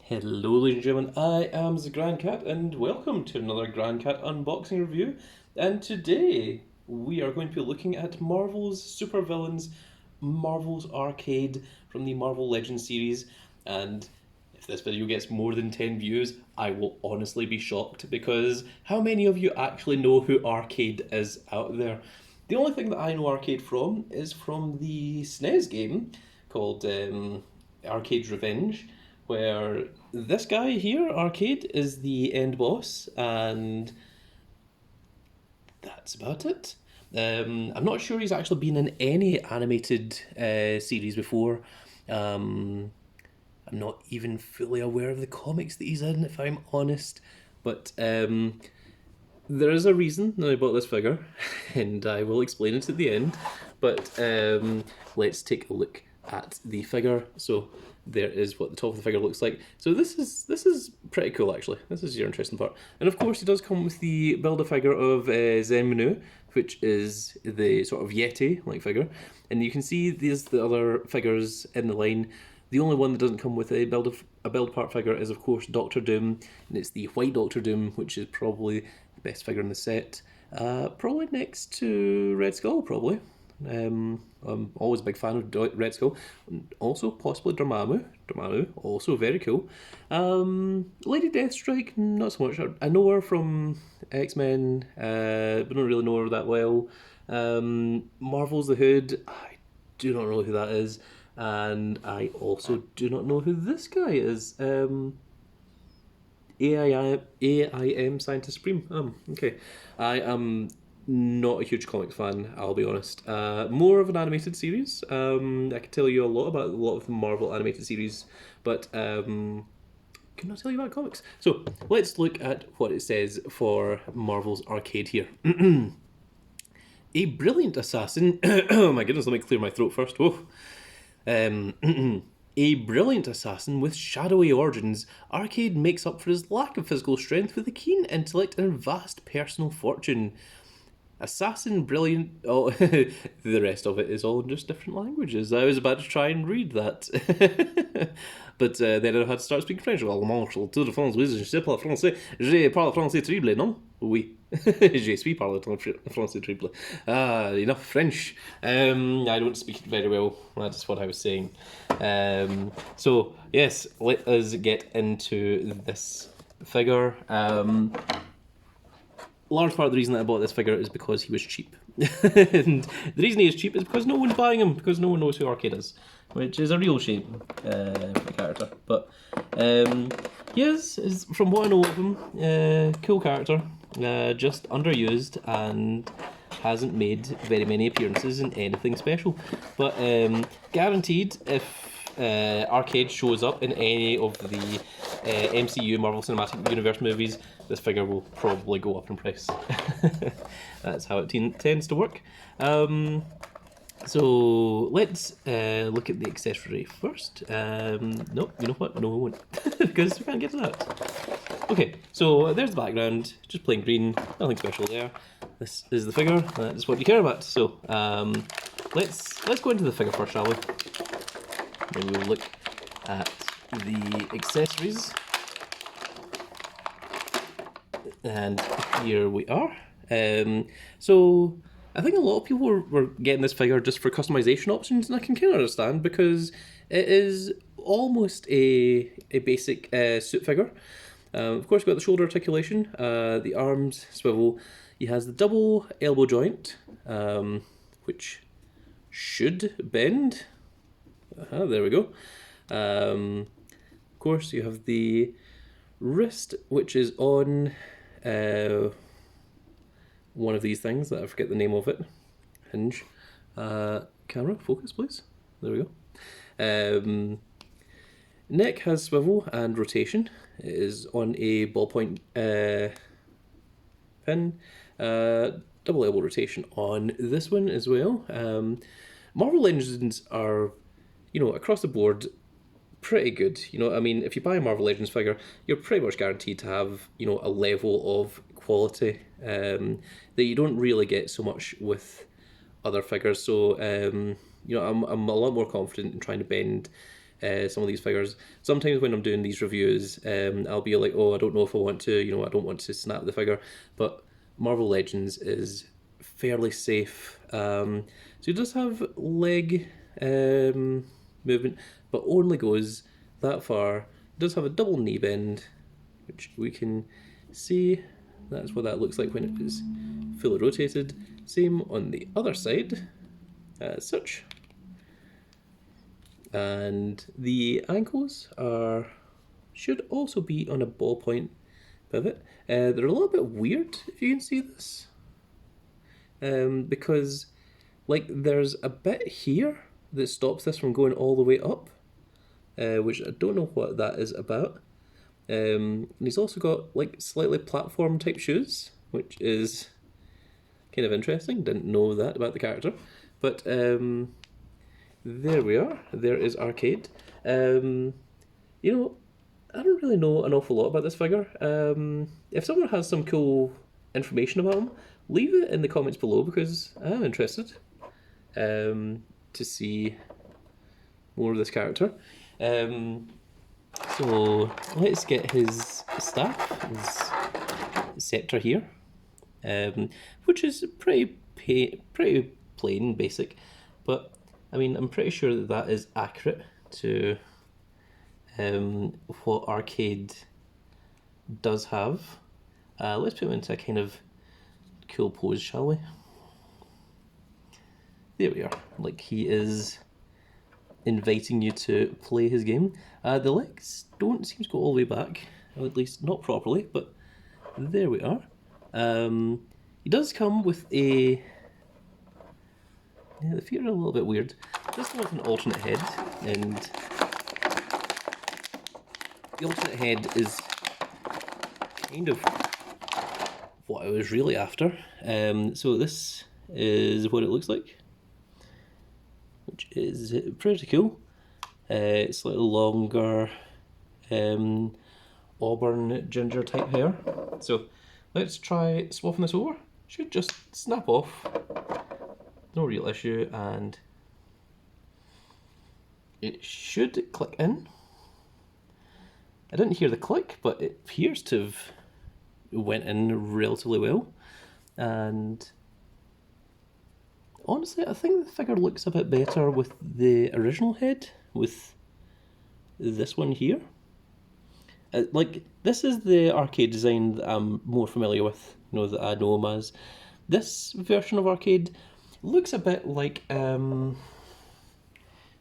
Hello, ladies and gentlemen. I am the Grand Cat, and welcome to another Grand Cat unboxing review. And today we are going to be looking at Marvel's Supervillains, Marvel's Arcade from the Marvel Legends series. And if this video gets more than 10 views, I will honestly be shocked because how many of you actually know who Arcade is out there? The only thing that I know Arcade from is from the SNES game called Arcade's Revenge, where this guy here, Arcade, is the end boss, and that's about it. I'm not sure he's actually been in any animated series before. I'm not even fully aware of the comics that he's in, if I'm honest. But there is a reason that I bought this figure, and I will explain it at the end. But let's take a look at the figure. So there is what the top of the figure looks like. So this is pretty cool, actually. This is your interesting part. And of course, he does come with the Build-A-Figure of Zenmunu, which is the sort of Yeti-like figure. And you can see these the other figures in the line. The only one that doesn't come with a build-part figure is, of course, Doctor Doom, and it's the White Doctor Doom, which is probably the best figure in the set. Probably next to Red Skull, probably. I'm always a big fan of Red Skull. Also, possibly Dormammu. Dormammu, also very cool. Lady Deathstrike, not so much. I know her from X-Men, but don't really know her that well. Marvel's the Hood, I do not know who that is. And I also do not know who this guy is. AIM Scientist Supreme. Okay. I am not a huge comics fan, I'll be honest. More of an animated series. I can tell you a lot about a lot of the Marvel animated series, but cannot tell you about comics. So let's look at what it says for Marvel's Arcade here. A brilliant assassin. Oh my goodness, let me clear my throat first. Whoa. A brilliant assassin with shadowy origins, Arcade makes up for his lack of physical strength with a keen intellect and vast personal fortune. Assassin, brilliant. Oh, the rest of it is all in just different languages. I was about to try and read that. But then I had to start speaking French. Allemand, Tour de France, oui, je sais parler français. Je parle français triple, non? Oui. Je suis parle français triple. Enough French. I don't speak it very well. That's what I was saying. So, yes, let us get into this figure. Large part of the reason that I bought this figure is because he was cheap. And the reason he is cheap is because no one's buying him, because no one knows who Arcade is, which is a real shame for the character. But he is, from what I know of him, cool character, just underused and hasn't made very many appearances in anything special. But guaranteed, if Arcade shows up in any of the MCU Marvel Cinematic Universe movies, this figure will probably go up in price. That's how it tends to work. So let's look at the accessory first. No, you know what? No, we won't, because we can't get to that. Okay, so there's the background, just plain green, nothing special there. This is the figure. That's what you care about. So let's go into the figure first, shall we? Then we'll look at the accessories. And here we are. So I think a lot of people were getting this figure just for customization options, and I can kind of understand because it is almost a basic suit figure. Of course, you've got the shoulder articulation, the arms swivel. He has the double elbow joint, which should bend. There we go. Of course, you have the wrist, which is on one of these things that I forget the name of it. Hinge. Camera, focus, please. There we go. Neck has swivel and rotation. It is on a ballpoint pin. Double elbow rotation on this one as well. Marvel Legends are, across the board, pretty good. I mean, if you buy a Marvel Legends figure, you're pretty much guaranteed to have, a level of quality that you don't really get so much with other figures. So, I'm a lot more confident in trying to bend some of these figures. Sometimes when I'm doing these reviews, I'll be like, oh, I don't know if I want to, I don't want to snap the figure. But Marvel Legends is fairly safe. So it does have leg movement, but only goes that far. It does have a double knee bend, which we can see. That's what that looks like when it is fully rotated. Same on the other side, as such. And the ankles should also be on a ballpoint pivot. They're a little bit weird, if you can see this, because there's a bit here that stops this from going all the way up, which I don't know what that is about. And he's also got slightly platform type shoes, which is kind of interesting. Didn't know that about the character, but there we are. There is Arcade. I don't really know an awful lot about this figure. If someone has some cool information about him, leave it in the comments below, because I'm interested to see more of this character. So let's get his staff, his scepter here, which is pretty plain, basic, but I mean, I'm pretty sure that is accurate to what Arcade does have. Let's put him into a kind of cool pose, shall we? There we are. He is inviting you to play his game. The legs don't seem to go all the way back, or at least not properly, but there we are. He does come with a... Yeah, the feet are a little bit weird. Just with an alternate head, and the alternate head is kind of what I was really after. So this is what it looks like, which is pretty cool. It's slightly longer, auburn ginger type hair. So let's try swapping this over. Should just snap off. No real issue, and it should click in. I didn't hear the click, but it appears to have went in relatively well. And honestly, I think the figure looks a bit better with the original head, with this one here. This is the Arcade design that I'm more familiar with, that I know him as. This version of Arcade looks a bit like, do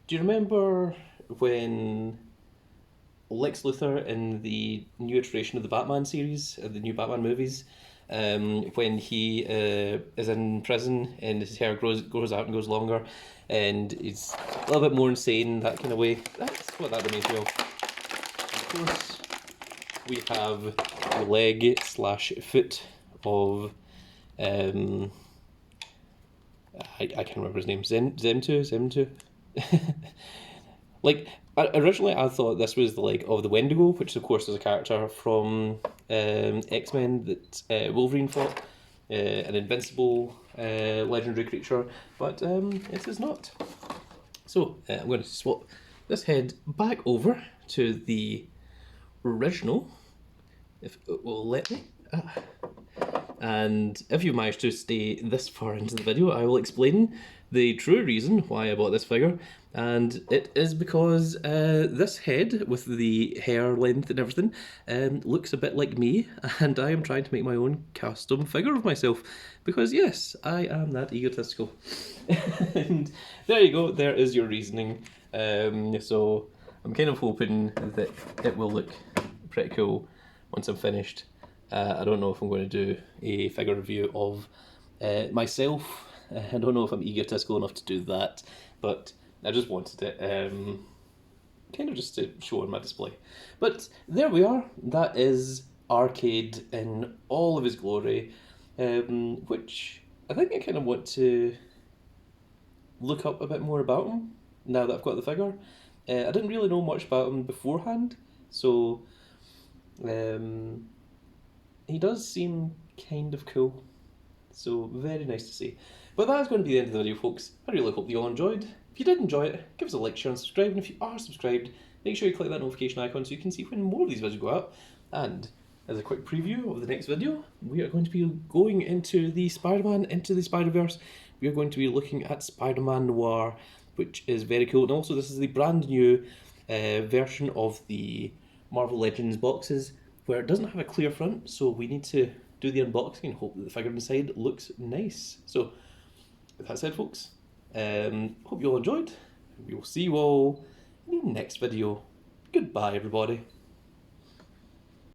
you remember when Lex Luthor in the new iteration of the Batman series, the new Batman movies, when he is in prison and his hair grows out and goes longer, and he's a little bit more insane, that kind of way? That's what that reminds me of. Of course, we have the leg / foot of... I can't remember his name. Zemtu. Originally I thought this was the leg of the Wendigo, which of course is a character from X-Men that Wolverine fought, an invincible legendary creature, but it is not. So I'm going to swap this head back over to the original, if it will let me. And if you managed to stay this far into the video, I will explain the true reason why I bought this figure, and it is because this head with the hair length and everything looks a bit like me, and I am trying to make my own custom figure of myself, because yes, I am that egotistical. And there you go, there is your reasoning. So I'm kind of hoping that it will look pretty cool once I'm finished. I don't know if I'm going to do a figure review of myself. I don't know if I'm egotistical enough to do that, but I just wanted it kind of just to show on my display. But there we are. That is Arcade in all of his glory, which I think I kind of want to look up a bit more about him now that I've got the figure. I didn't really know much about him beforehand, so he does seem kind of cool, so very nice to see. But that's going to be the end of the video, folks. I really hope you all enjoyed. If you did enjoy it, give us a like, share and subscribe, and if you are subscribed, make sure you click that notification icon so you can see when more of these videos go out. And as a quick preview of the next video, we are going to be going into the Spider-Man Into the Spider-Verse. We are going to be looking at Spider-Man Noir, which is very cool. And also this is the brand new version of the Marvel Legends boxes, where it doesn't have a clear front, so we need to do the unboxing and hope that the figure inside looks nice. So, with that said, folks, hope you all enjoyed. We will see you all in the next video. Goodbye, everybody.